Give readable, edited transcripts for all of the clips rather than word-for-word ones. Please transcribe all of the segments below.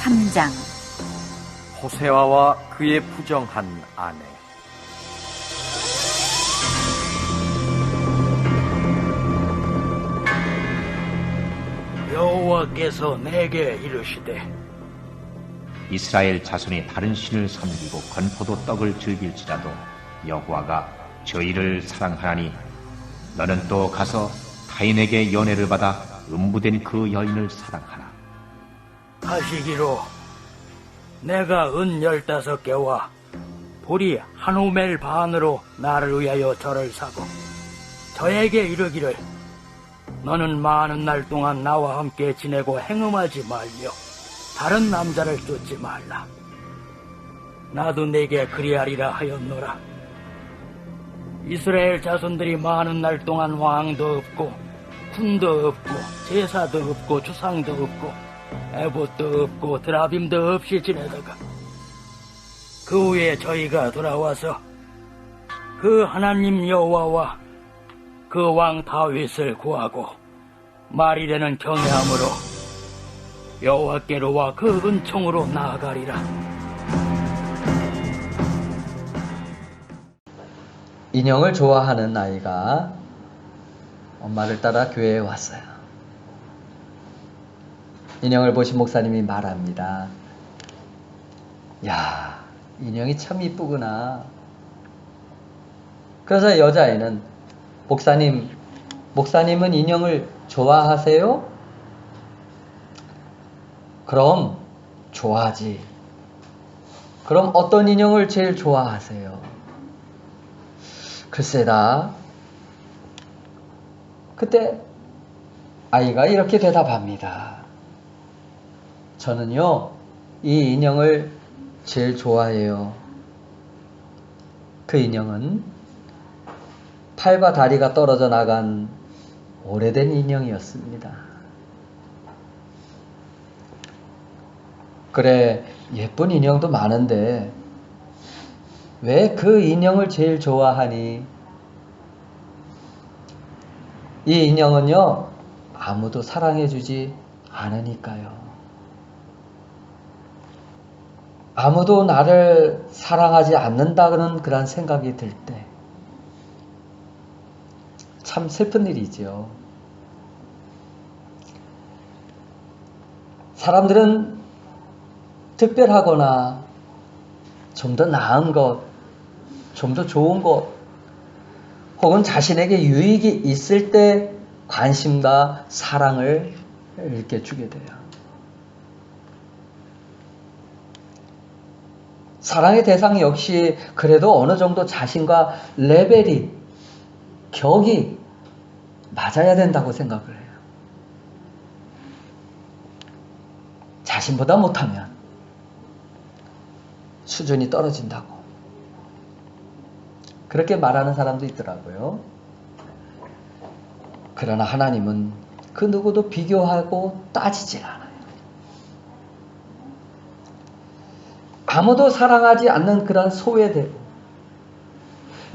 3장. 호세아와 그의 부정한 아내. 여호와께서 내게 이르시되 이스라엘 자손이 다른 신을 섬기고 건포도 떡을 즐길지라도 여호와가 저희를 사랑하나니 너는 또 가서 타인에게 연애를 받아 음부된 그 여인을 사랑하라. 하시기로 내가 은 15개와 보리 한 오멜 반으로 나를 위하여 절을 사고 저에게 이르기를 너는 많은 날 동안 나와 함께 지내고 행음하지 말며 다른 남자를 쫓지 말라. 나도 내게 그리하리라 하였노라. 이스라엘 자손들이 많은 날 동안 왕도 없고 군도 없고 제사도 없고 주상도 없고 에봇도 없고 드라빔도 없이 지내다가 그 후에 저희가 돌아와서 그 하나님 여호와와 그 왕 다윗을 구하고 말일에는 경외함으로 여호와께로와 그 은총으로 나아가리라. 인형을 좋아하는 아이가 엄마를 따라 교회에 왔어요. 인형을 보신 목사님이 말합니다. 야, 인형이 참 이쁘구나. 그래서 여자아이는 목사님은 인형을 좋아하세요? 그럼 좋아하지. 그럼 어떤 인형을 제일 좋아하세요? 글쎄다. 그때 아이가 이렇게 대답합니다. 저는요, 이 인형을 제일 좋아해요. 그 인형은 팔과 다리가 떨어져 나간 오래된 인형이었습니다. 그래, 예쁜 인형도 많은데 왜 그 인형을 제일 좋아하니? 이 인형은요, 아무도 사랑해주지 않으니까요. 아무도 나를 사랑하지 않는다는 그런 생각이 들 때 참 슬픈 일이죠. 사람들은 특별하거나 좀 더 나은 것, 좀 더 좋은 것, 혹은 자신에게 유익이 있을 때 관심과 사랑을 이렇게 주게 돼요. 사랑의 대상 역시 그래도 어느 정도 자신과 레벨이, 격이 맞아야 된다고 생각을 해요. 자신보다 못하면 수준이 떨어진다고. 그렇게 말하는 사람도 있더라고요. 그러나 하나님은 그 누구도 비교하고 따지질 않아요. 아무도 사랑하지 않는 그런 소외되고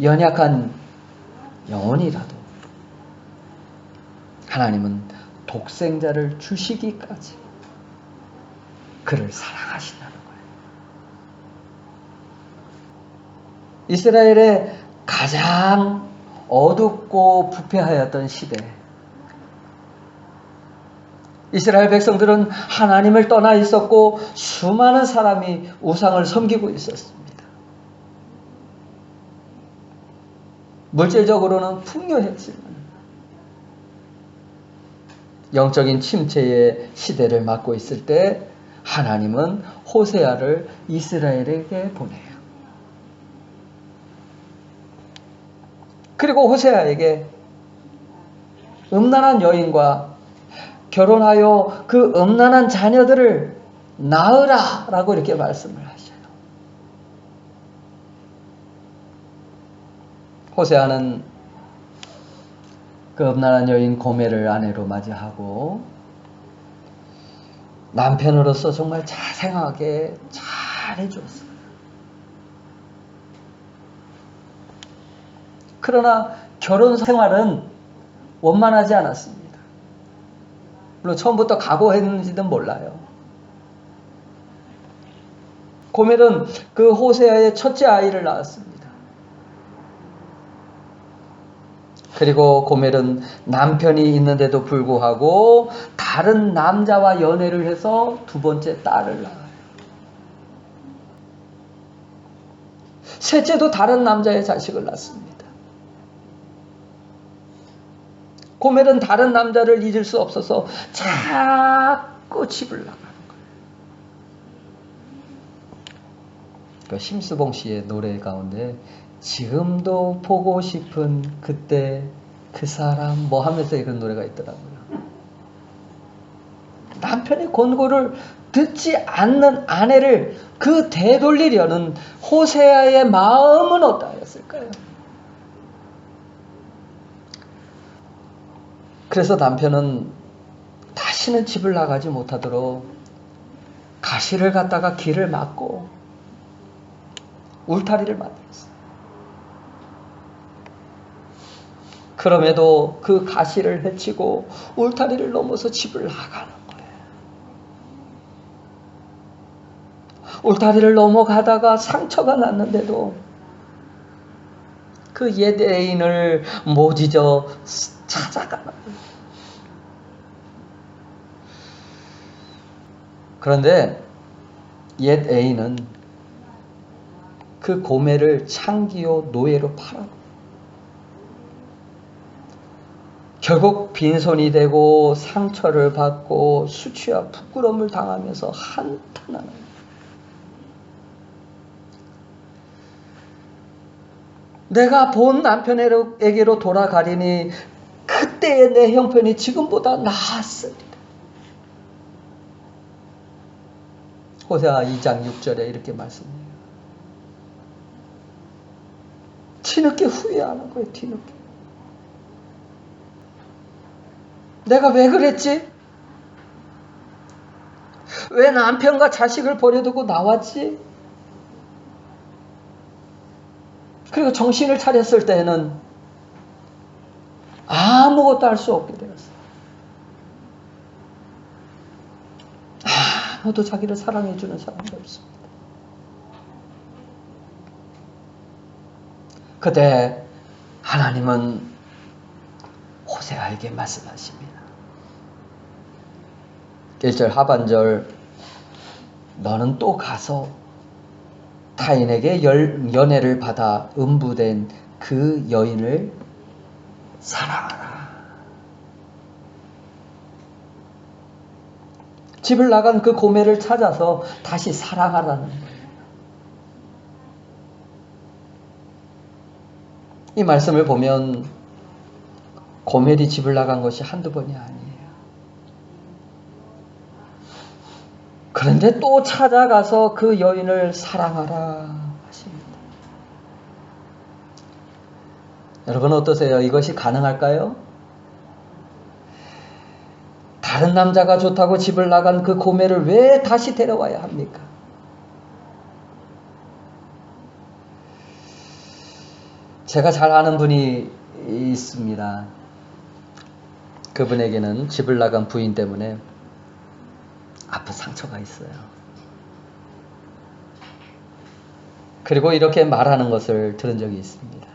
연약한 영혼이라도 하나님은 독생자를 주시기까지 그를 사랑하신다는 거예요. 이스라엘의 가장 어둡고 부패하였던 시대, 이스라엘 백성들은 하나님을 떠나 있었고 수많은 사람이 우상을 섬기고 있었습니다. 물질적으로는 풍요했지만 영적인 침체의 시대를 맞고 있을 때 하나님은 호세아를 이스라엘에게 보내요. 그리고 호세아에게 음란한 여인과 결혼하여 그 음란한 자녀들을 낳으라 라고 이렇게 말씀을 하셔요. 호세아는 그 음란한 여인 고멜을 아내로 맞이하고 남편으로서 정말 자상하게 잘해주었어요. 그러나 결혼 생활은 원만하지 않았습니다. 물론 처음부터 각오했는지는 몰라요. 고멜은 그 호세아의 첫째 아이를 낳았습니다. 그리고 고멜은 남편이 있는데도 불구하고 다른 남자와 연애를 해서 두 번째 딸을 낳아요. 셋째도 다른 남자의 자식을 낳습니다. 고멜은 다른 남자를 잊을 수 없어서 자꾸 집을 나가는 거예요. 그 심수봉 씨의 노래 가운데 지금도 보고 싶은 그때 그 사람 뭐 하면서 이런 노래가 있더라고요. 남편의 권고를 듣지 않는 아내를 그 되돌리려는 호세아의 마음은 어떠했을까요? 그래서 남편은 다시는 집을 나가지 못하도록 가시를 갖다가 길을 막고 울타리를 만들었어요. 그럼에도 그 가시를 헤치고 울타리를 넘어서 집을 나가는 거예요. 울타리를 넘어가다가 상처가 났는데도 그 옛 애인을 못 잊어 찾아가는 거예요. 그런데 옛 애인은 그 고멜을 창기요 노예로 팔아 결국 빈손이 되고 상처를 받고 수치와 부끄러움을 당하면서 한탄하는 거예요. 내가 본 남편에게로 돌아가리니 그때의 내 형편이 지금보다 나았습니다. 호세아 2장 6절에 이렇게 말씀해요. 뒤늦게 후회하는 거예요. 뒤늦게. 내가 왜 그랬지? 왜 남편과 자식을 버려두고 나왔지? 그리고 정신을 차렸을 때에는 아무것도 할 수 없게 되었어요. 아무도 자기를 사랑해주는 사람이 없습니다. 그때 하나님은 호세아에게 말씀하십니다. 1절 하반절 너는 또 가서 타인에게 연애를 받아 음부된 그 여인을 사랑하라. 집을 나간 그 고멜을 찾아서 다시 사랑하라는 거예요. 이 말씀을 보면 고멜이 집을 나간 것이 한두 번이 아니에요. 그런데 또 찾아가서 그 여인을 사랑하라 하십니다. 여러분 어떠세요? 이것이 가능할까요? 다른 남자가 좋다고 집을 나간 그 고멜을 왜 다시 데려와야 합니까? 제가 잘 아는 분이 있습니다. 그분에게는 집을 나간 부인 때문에 아픈 상처가 있어요. 그리고 이렇게 말하는 것을 들은 적이 있습니다.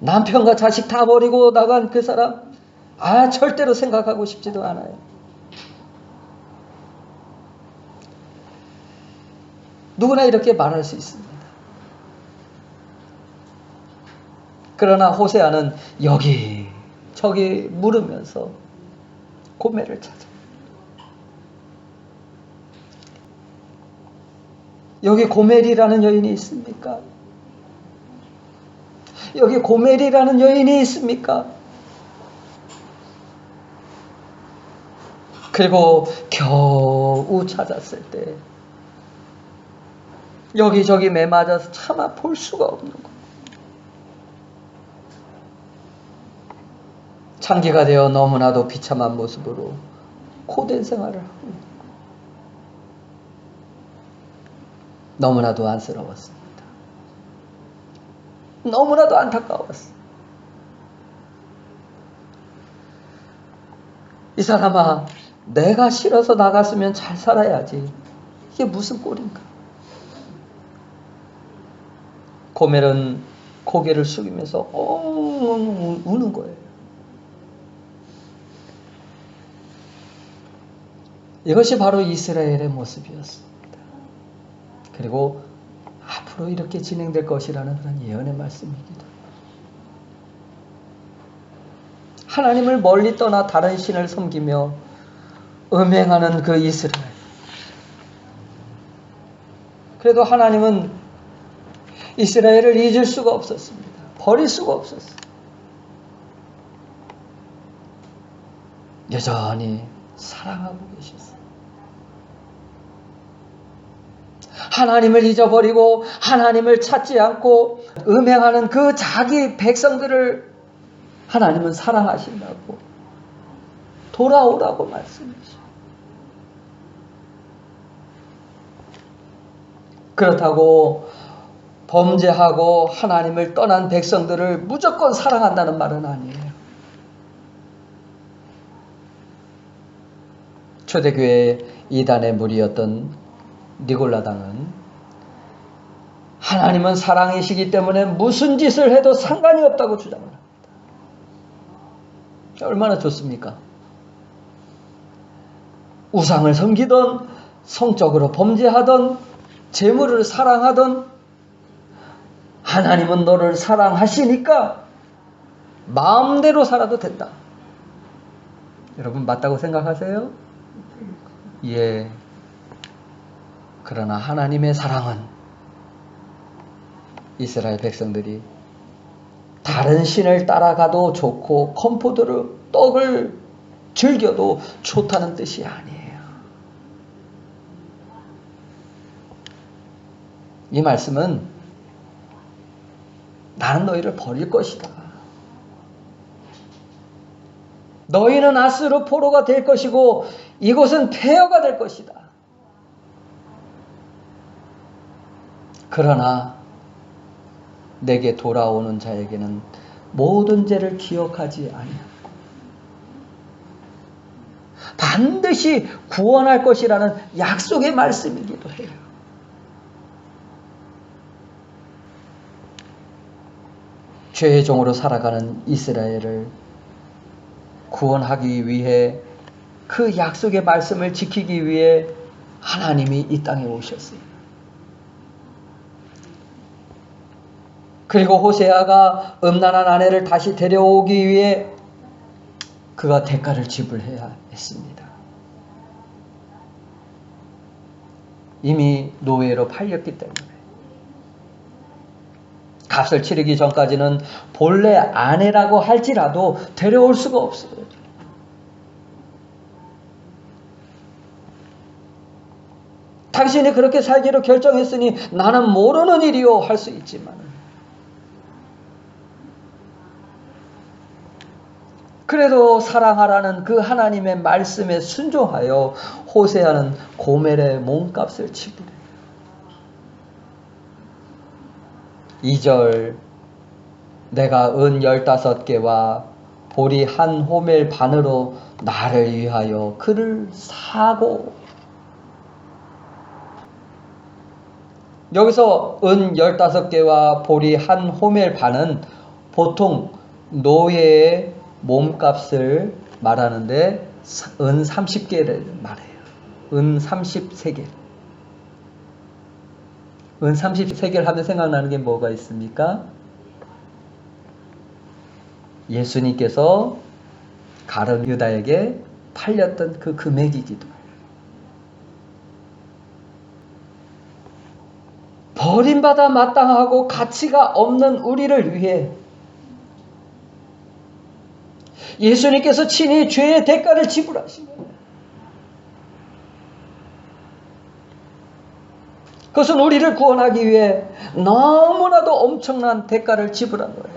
남편과 자식 다 버리고 나간 그 사람, 절대로 생각하고 싶지도 않아요. 누구나 이렇게 말할 수 있습니다. 그러나 호세아는 여기 저기 물으면서 고멜을 찾아. 여기 고멜이라는 여인이 있습니까? 여기 고멜이라는 여인이 있습니까? 그리고 겨우 찾았을 때 여기저기 매맞아서 차마 볼 수가 없는 것. 창기가 되어 너무나도 비참한 모습으로 고된 생활을 하고 있는 것. 너무나도 안쓰러웠습니다. 너무나도 안타까웠어요. 이 사람아, 내가 싫어서 나갔으면 잘 살아야지. 이게 무슨 꼴인가? 고멜은 고개를 숙이면서 엉엉 우는 거예요. 이것이 바로 이스라엘의 모습이었습니다. 그리고 앞으로 이렇게 진행될 것이라는 그런 예언의 말씀이기도 해요. 하나님을 멀리 떠나 다른 신을 섬기며 음행하는 그 이스라엘. 그래도 하나님은 이스라엘을 잊을 수가 없었습니다. 버릴 수가 없었어요. 여전히 사랑하고 계셨어요. 하나님을 잊어버리고 하나님을 찾지 않고 음행하는 그 자기 백성들을 하나님은 사랑하신다고 돌아오라고 말씀하시죠. 그렇다고 범죄하고 하나님을 떠난 백성들을 무조건 사랑한다는 말은 아니에요. 초대교회 이단의 무리였던 니골라당은 하나님은 사랑이시기 때문에 무슨 짓을 해도 상관이 없다고 주장을 합니다. 얼마나 좋습니까? 우상을 섬기던, 성적으로 범죄하던, 재물을 사랑하던, 하나님은 너를 사랑하시니까 마음대로 살아도 된다. 여러분 맞다고 생각하세요? 예. 그러나 하나님의 사랑은 이스라엘 백성들이 다른 신을 따라가도 좋고 컴포도를 떡을 즐겨도 좋다는 뜻이 아니에요. 이 말씀은 나는 너희를 버릴 것이다. 너희는 아스로 포로가 될 것이고 이곳은 폐허가 될 것이다. 그러나 내게 돌아오는 자에게는 모든 죄를 기억하지 아니하고 반드시 구원할 것이라는 약속의 말씀이기도 해요. 죄의 종으로 살아가는 이스라엘을 구원하기 위해 그 약속의 말씀을 지키기 위해 하나님이 이 땅에 오셨어요. 그리고 호세아가 음란한 아내를 다시 데려오기 위해 그가 대가를 지불해야 했습니다. 이미 노예로 팔렸기 때문에 값을 치르기 전까지는 본래 아내라고 할지라도 데려올 수가 없어요. 당신이 그렇게 살기로 결정했으니 나는 모르는 일이요 할 수 있지만 그래도 사랑하라는 그 하나님의 말씀에 순종하여 호세아는 고멜의 몸값을 지불해요. 2절 내가 은 15개와 보리 한 호멜 반으로 나를 위하여 그를 사고 여기서 은 15개와 보리 한 호멜 반은 보통 노예의 몸값을 말하는데 은 30개를 말해요. 은 33개. 은 33개를 하면 생각나는 게 뭐가 있습니까? 예수님께서 가룟 유다에게 팔렸던 그 금액이기도 해요. 버림받아 마땅하고 가치가 없는 우리를 위해 예수님께서 친히 죄의 대가를 지불하신 거예요. 그것은 우리를 구원하기 위해 너무나도 엄청난 대가를 지불한 거예요.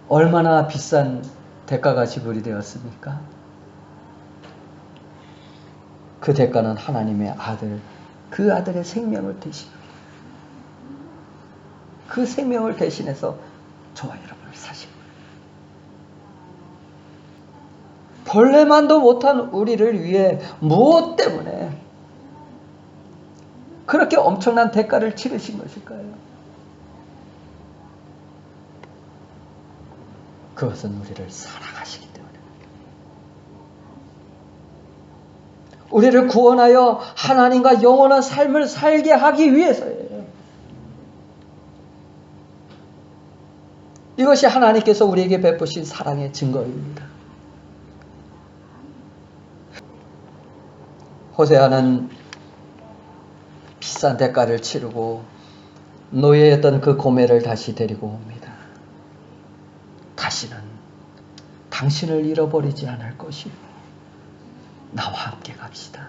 얼마나 비싼 대가가 지불이 되었습니까? 그 대가는 하나님의 아들, 그 아들의 생명을 대신 그 생명을 대신해서 저와 여러분을 사신 거예요. 본래만도 못한 우리를 위해 무엇 때문에 그렇게 엄청난 대가를 치르신 것일까요? 그것은 우리를 사랑하시기 때문에, 우리를 구원하여 하나님과 영원한 삶을 살게 하기 위해서예요. 이것이 하나님께서 우리에게 베푸신 사랑의 증거입니다. 호세아는 비싼 대가를 치르고 노예였던 그 고멜을 다시 데리고 옵니다. 다시는 당신을 잃어버리지 않을 것이요, 나와 함께 갑시다.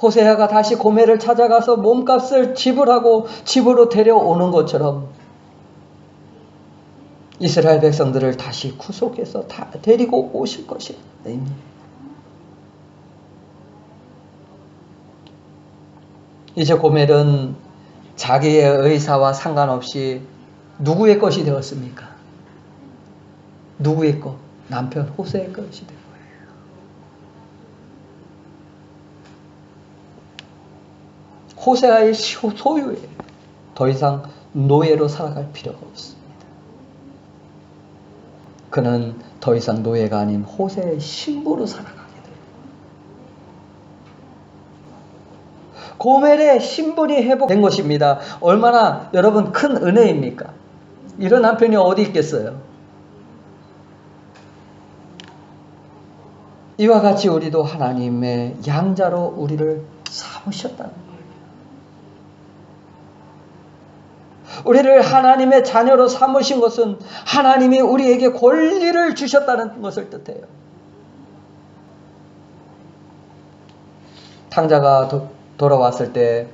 호세아가 다시 고멜을 찾아가서 몸값을 지불하고 집으로 데려오는 것처럼 이스라엘 백성들을 다시 구속해서 데리고 오실 것입니다. 이제 고멜은 자기의 의사와 상관없이 누구의 것이 되었습니까? 누구의 것? 남편 호세의 것이 된 거예요. 호세아의 소유예요. 더 이상 노예로 살아갈 필요가 없습니다. 그는 더 이상 노예가 아닌 호세의 신부로 살아가게 돼요. 고멜의 신분이 회복된 것입니다. 얼마나 여러분 큰 은혜입니까? 이런 남편이 어디 있겠어요? 이와 같이 우리도 하나님의 양자로 우리를 삼으셨다는 거예요. 우리를 하나님의 자녀로 삼으신 것은 하나님이 우리에게 권리를 주셨다는 것을 뜻해요. 탕자가 돌아왔을 때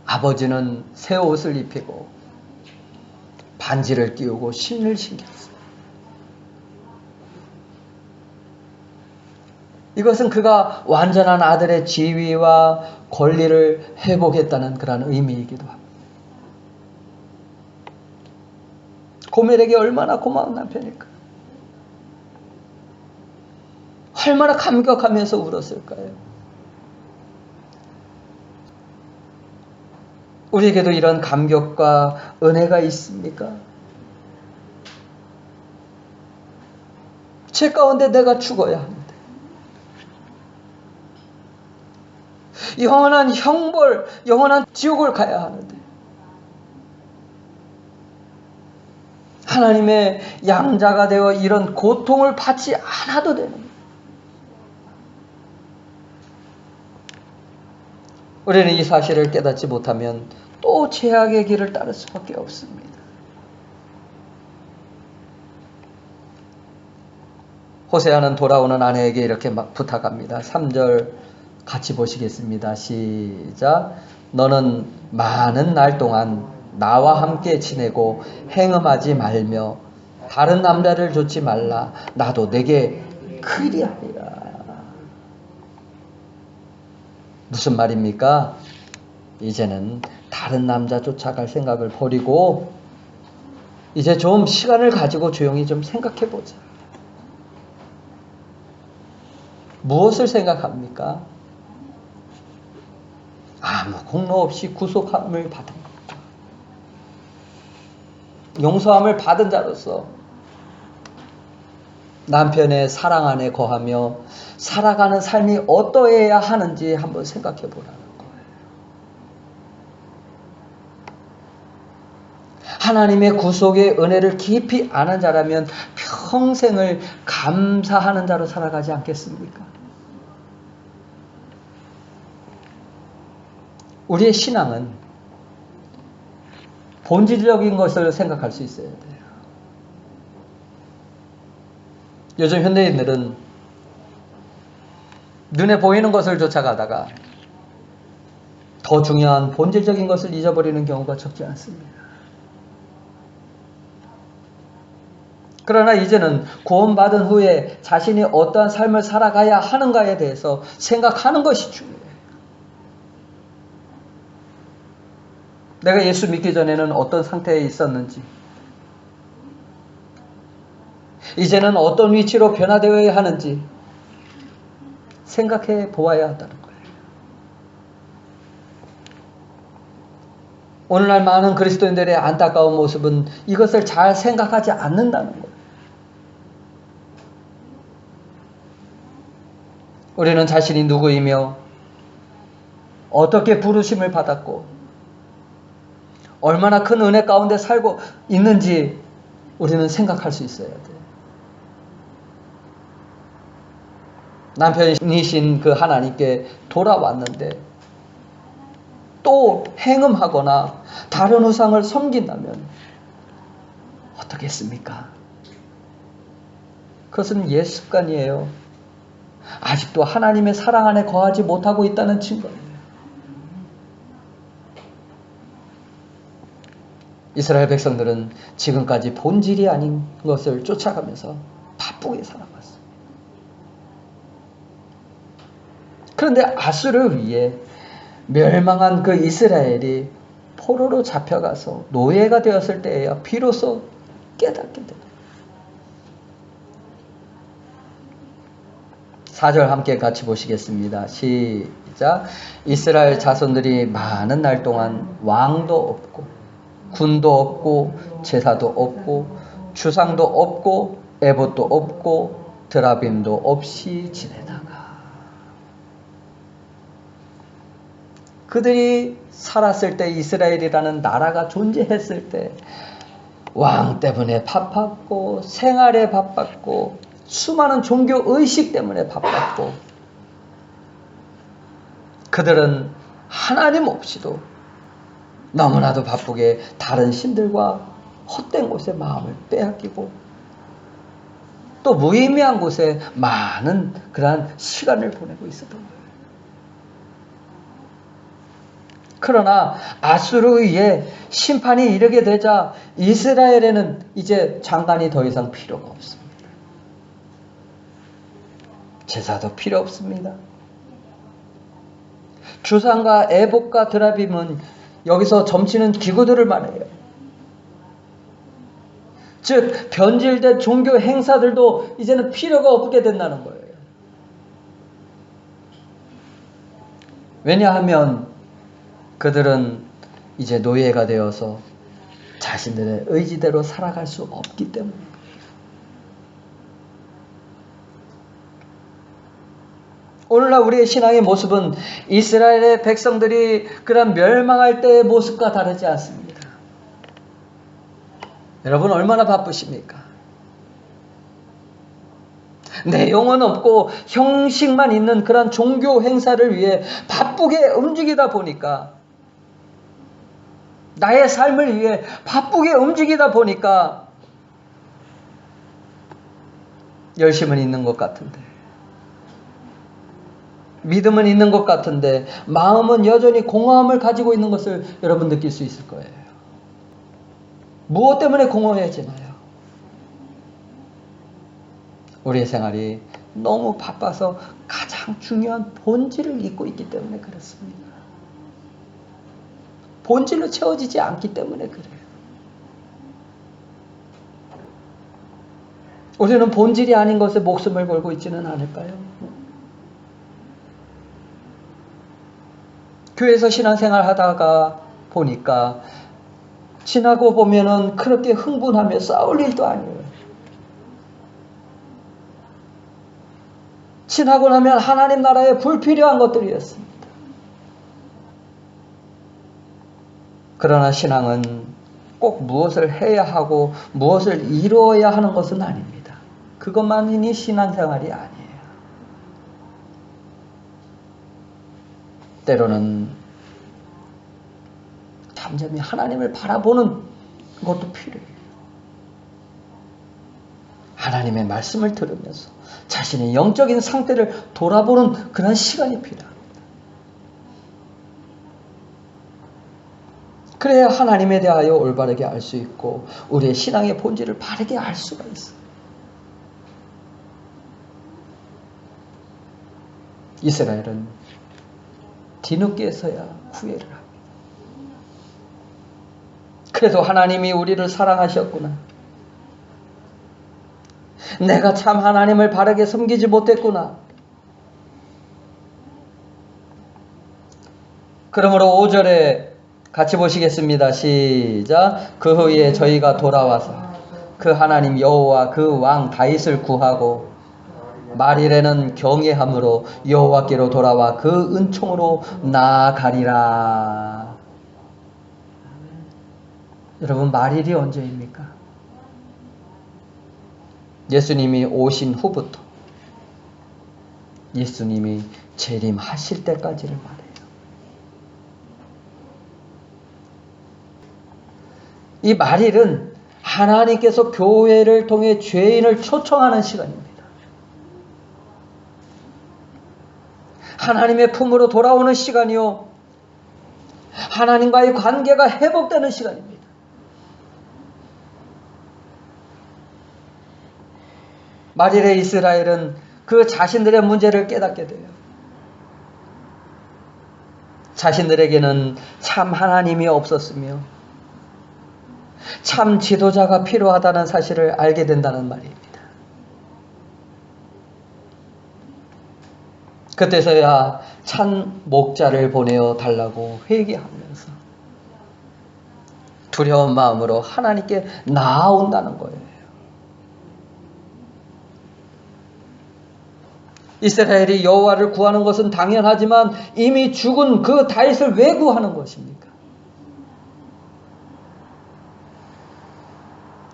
아버지는 새 옷을 입히고 반지를 띄우고 신을 신겼어요. 이것은 그가 완전한 아들의 지위와 권리를 회복했다는 그런 의미이기도 합니다. 고멜에게 얼마나 고마운 남편일까? 얼마나 감격하면서 울었을까요? 우리에게도 이런 감격과 은혜가 있습니까? 죄 가운데 내가 죽어야 하는데, 영원한 형벌, 영원한 지옥을 가야 하는데, 하나님의 양자가 되어 이런 고통을 받지 않아도 되는 거예요. 우리는 이 사실을 깨닫지 못하면 또 죄악의 길을 따를 수밖에 없습니다. 호세아는 돌아오는 아내에게 이렇게 막 부탁합니다. 3절 같이 보시겠습니다. 시작. 너는 많은 날 동안 나와 함께 지내고 행음하지 말며 다른 남자를 좇지 말라. 나도 내게 그리하리라. 무슨 말입니까? 이제는 다른 남자 쫓아갈 생각을 버리고 이제 좀 시간을 가지고 조용히 좀 생각해 보자. 무엇을 생각합니까? 아무 공로 없이 구속함을 받은 것, 용서함을 받은 자로서 남편의 사랑 안에 거하며 살아가는 삶이 어떠해야 하는지 한번 생각해 보라는 거예요. 하나님의 구속의 은혜를 깊이 아는 자라면 평생을 감사하는 자로 살아가지 않겠습니까? 우리의 신앙은 본질적인 것을 생각할 수 있어야 돼요. 요즘 현대인들은 눈에 보이는 것을 쫓아가다가 더 중요한 본질적인 것을 잊어버리는 경우가 적지 않습니다. 그러나 이제는 구원받은 후에 자신이 어떠한 삶을 살아가야 하는가에 대해서 생각하는 것이 중요해요. 내가 예수 믿기 전에는 어떤 상태에 있었는지, 이제는 어떤 위치로 변화되어야 하는지 생각해 보아야 한다는 거예요. 오늘날 많은 그리스도인들의 안타까운 모습은 이것을 잘 생각하지 않는다는 거예요. 우리는 자신이 누구이며 어떻게 부르심을 받았고 얼마나 큰 은혜 가운데 살고 있는지 우리는 생각할 수 있어야 돼요. 남편이신 그 하나님께 돌아왔는데 또 행음하거나 다른 우상을 섬긴다면 어떻겠습니까? 그것은 옛 습관이에요. 아직도 하나님의 사랑 안에 거하지 못하고 있다는 증거예요. 이스라엘 백성들은 지금까지 본질이 아닌 것을 쫓아가면서 바쁘게 살아갔어요. 그런데 아수르에 의해 멸망한 그 이스라엘이 포로로 잡혀가서 노예가 되었을 때에야 비로소 깨닫게 됩니다. 4절 함께 같이 보시겠습니다. 시작. 이스라엘 자손들이 많은 날 동안 왕도 없고 군도 없고 제사도 없고 주상도 없고 에봇도 없고 드라빔도 없이 지내다가 그들이 살았을 때 이스라엘이라는 나라가 존재했을 때 왕 때문에 바빴고 생활에 바빴고 수많은 종교 의식 때문에 바빴고 그들은 하나님 없이도 너무나도 바쁘게 다른 신들과 헛된 곳에 마음을 빼앗기고 또 무의미한 곳에 많은 그러한 시간을 보내고 있었던 거예요. 그러나 아수르에 의해 심판이 이르게 되자 이스라엘에는 이제 장관이 더 이상 필요가 없습니다. 제사도 필요 없습니다. 주상과 에봇과 드라빔은 여기서 점치는 기구들을 말해요. 즉 변질된 종교 행사들도 이제는 필요가 없게 된다는 거예요. 왜냐하면 그들은 이제 노예가 되어서 자신들의 의지대로 살아갈 수 없기 때문입니다. 오늘날 우리의 신앙의 모습은 이스라엘의 백성들이 그런 멸망할 때의 모습과 다르지 않습니다. 여러분 얼마나 바쁘십니까? 내용은 없고 형식만 있는 그런 종교 행사를 위해 바쁘게 움직이다 보니까 나의 삶을 위해 바쁘게 움직이다 보니까 열심은 있는 것 같은데 믿음은 있는 것 같은데 마음은 여전히 공허함을 가지고 있는 것을 여러분 느낄 수 있을 거예요. 무엇 때문에 공허해지나요? 우리의 생활이 너무 바빠서 가장 중요한 본질을 잊고 있기 때문에 그렇습니다. 본질로 채워지지 않기 때문에 그래요. 우리는 본질이 아닌 것에 목숨을 걸고 있지는 않을까요? 교회에서 신앙생활 하다가 보니까 지나고 보면은 그렇게 흥분하며 싸울 일도 아니에요. 지나고 나면 하나님 나라에 불필요한 것들이었습니다. 그러나 신앙은 꼭 무엇을 해야 하고 무엇을 이루어야 하는 것은 아닙니다. 그것만이 신앙생활이 아니에요. 때로는 잠잠히 하나님을 바라보는 것도 필요해요. 하나님의 말씀을 들으면서 자신의 영적인 상태를 돌아보는 그런 시간이 필요합니다. 그래야 하나님에 대하여 올바르게 알 수 있고 우리의 신앙의 본질을 바르게 알 수가 있어요. 이스라엘은 뒤늦게서야 후회를 합니다. 그래도 하나님이 우리를 사랑하셨구나. 내가 참 하나님을 바르게 섬기지 못했구나. 그러므로 5절에 같이 보시겠습니다. 시작. 그 후에 저희가 돌아와서 그 하나님 여호와 그 왕 다윗을 구하고 말일에는 경외함으로 여호와께로 돌아와 그 은총으로 나아가리라. 여러분, 말일이 언제입니까? 예수님이 오신 후부터 예수님이 재림하실 때까지를 말해요. 이 말일은 하나님께서 교회를 통해 죄인을 초청하는 시간입니다. 하나님의 품으로 돌아오는 시간이요, 하나님과의 관계가 회복되는 시간입니다. 말일에 이스라엘은 그 자신들의 문제를 깨닫게 돼요. 자신들에게는 참 하나님이 없었으며 참 지도자가 필요하다는 사실을 알게 된다는 말입니다. 그때서야 참 목자를 보내어 달라고 회개하면서 두려운 마음으로 하나님께 나아온다는 거예요. 이스라엘이 여호와를 구하는 것은 당연하지만 이미 죽은 그 다윗을 왜 구하는 것입니까?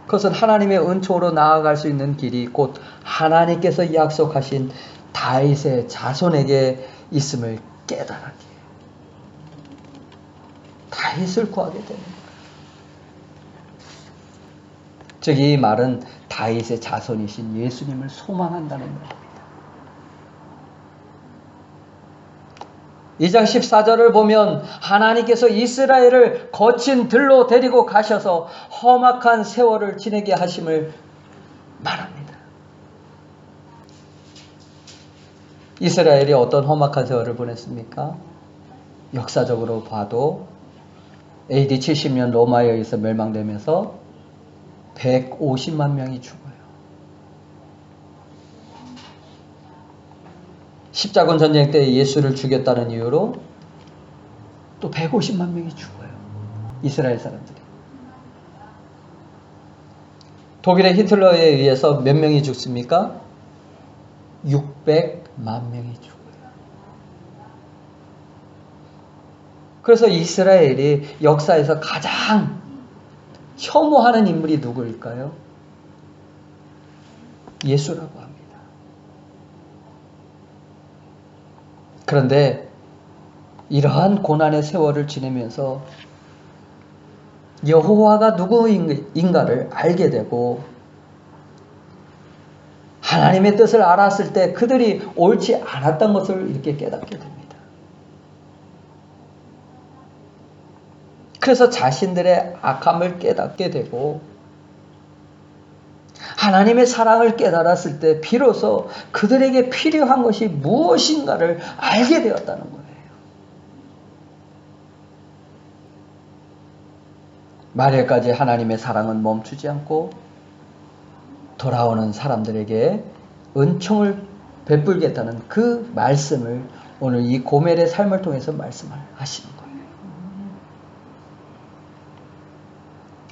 그것은 하나님의 은총으로 나아갈 수 있는 길이 곧 하나님께서 약속하신 다윗의 자손에게 있음을 깨달았기에 다윗을 구하게 되는 거예요. 즉 이 말은 다윗의 자손이신 예수님을 소망한다는 말입니다. 2장 14절을 보면 하나님께서 이스라엘을 거친 들로 데리고 가셔서 험악한 세월을 지내게 하심을 말합니다. 이스라엘이 어떤 험악한 세월을 보냈습니까? 역사적으로 봐도 AD 70년 로마에 의해서 멸망되면서 150만 명이 죽어요. 십자군 전쟁 때 예수를 죽였다는 이유로 또 150만 명이 죽어요. 이스라엘 사람들이. 독일의 히틀러에 의해서 몇 명이 죽습니까? 600만 명이 죽어요. 그래서 이스라엘이 역사에서 가장 혐오하는 인물이 누구일까요? 예수라고 합니다. 그런데 이러한 고난의 세월을 지내면서 여호와가 누구인가를 알게 되고 하나님의 뜻을 알았을 때 그들이 옳지 않았던 것을 이렇게 깨닫게 됩니다. 그래서 자신들의 악함을 깨닫게 되고 하나님의 사랑을 깨달았을 때 비로소 그들에게 필요한 것이 무엇인가를 알게 되었다는 거예요. 말일까지 하나님의 사랑은 멈추지 않고 돌아오는 사람들에게 은총을 베풀겠다는 그 말씀을 오늘 이 고멜의 삶을 통해서 말씀을 하시는 거예요.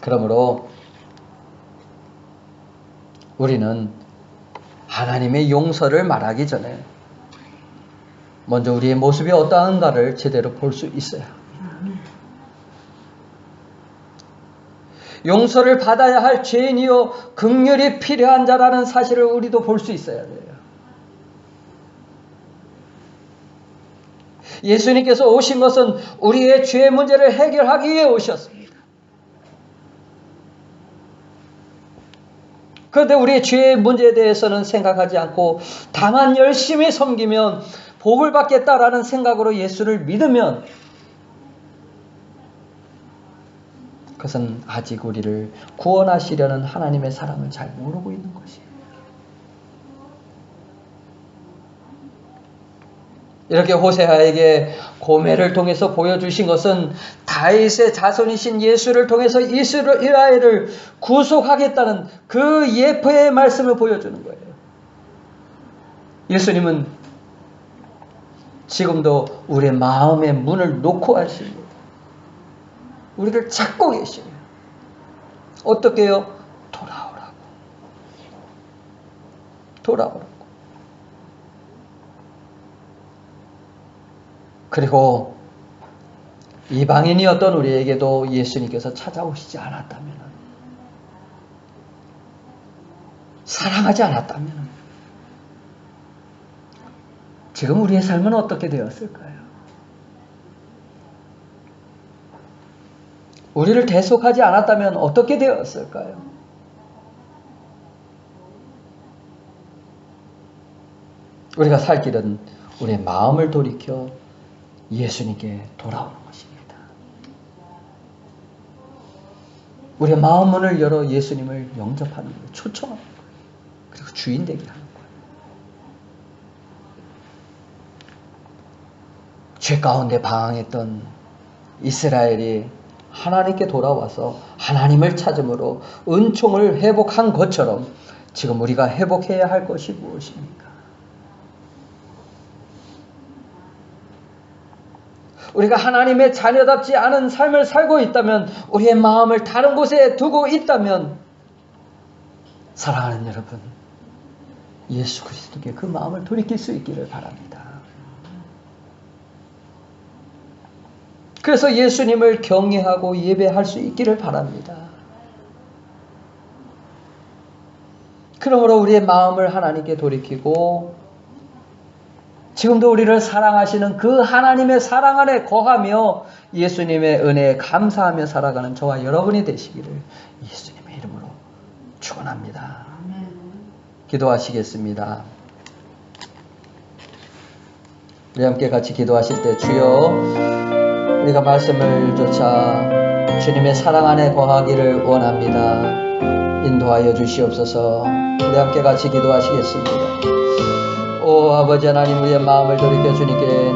그러므로 우리는 하나님의 용서를 말하기 전에 먼저 우리의 모습이 어떠한가를 제대로 볼 수 있어야 합니다. 용서를 받아야 할 죄인이요 긍휼이 필요한 자라는 사실을 우리도 볼 수 있어야 돼요. 예수님께서 오신 것은 우리의 죄의 문제를 해결하기 위해 오셨습니다. 그런데 우리의 죄의 문제에 대해서는 생각하지 않고 다만 열심히 섬기면 복을 받겠다라는 생각으로 예수를 믿으면 그것은 아직 우리를 구원하시려는 하나님의 사랑을 잘 모르고 있는 것이에요. 이렇게 호세아에게 고멜을 통해서 보여주신 것은 다윗의 자손이신 예수를 통해서 이스라엘을 구속하겠다는 그 예표의 말씀을 보여주는 거예요. 예수님은 지금도 우리의 마음의 문을 놓고 하십니다. 우리를 찾고 계시네요. 어떻게 해요? 돌아오라고. 그리고 이방인이었던 우리에게도 예수님께서 찾아오시지 않았다면, 사랑하지 않았다면 지금 우리의 삶은 어떻게 되었을까요? 우리를 대속하지 않았다면 어떻게 되었을까요? 우리가 살 길은 우리의 마음을 돌이켜 예수님께 돌아오는 것입니다. 우리의 마음 문을 열어 예수님을 영접하는 거예요. 초청하는 거예요. 그리고 주인 되게 하는 거예요. 죄 가운데 방황했던 이스라엘이 하나님께 돌아와서 하나님을 찾음으로 은총을 회복한 것처럼 지금 우리가 회복해야 할 것이 무엇입니까? 우리가 하나님의 자녀답지 않은 삶을 살고 있다면, 우리의 마음을 다른 곳에 두고 있다면, 사랑하는 여러분, 예수 그리스도께 그 마음을 돌이킬 수 있기를 바랍니다. 그래서 예수님을 경외하고 예배할 수 있기를 바랍니다. 그러므로 우리의 마음을 하나님께 돌이키고 지금도 우리를 사랑하시는 그 하나님의 사랑 안에 거하며 예수님의 은혜에 감사하며 살아가는 저와 여러분이 되시기를 예수님의 이름으로 축원합니다. 기도하시겠습니다. 우리 함께 같이 기도하실 때, 주여, 우리가 말씀을 쫓아 주님의 사랑 안에 거하기를 원합니다. 인도하여 주시옵소서. 우리 함께 같이 기도하시겠습니다. 오 아버지 하나님, 우리의 마음을 돌이켜 주님께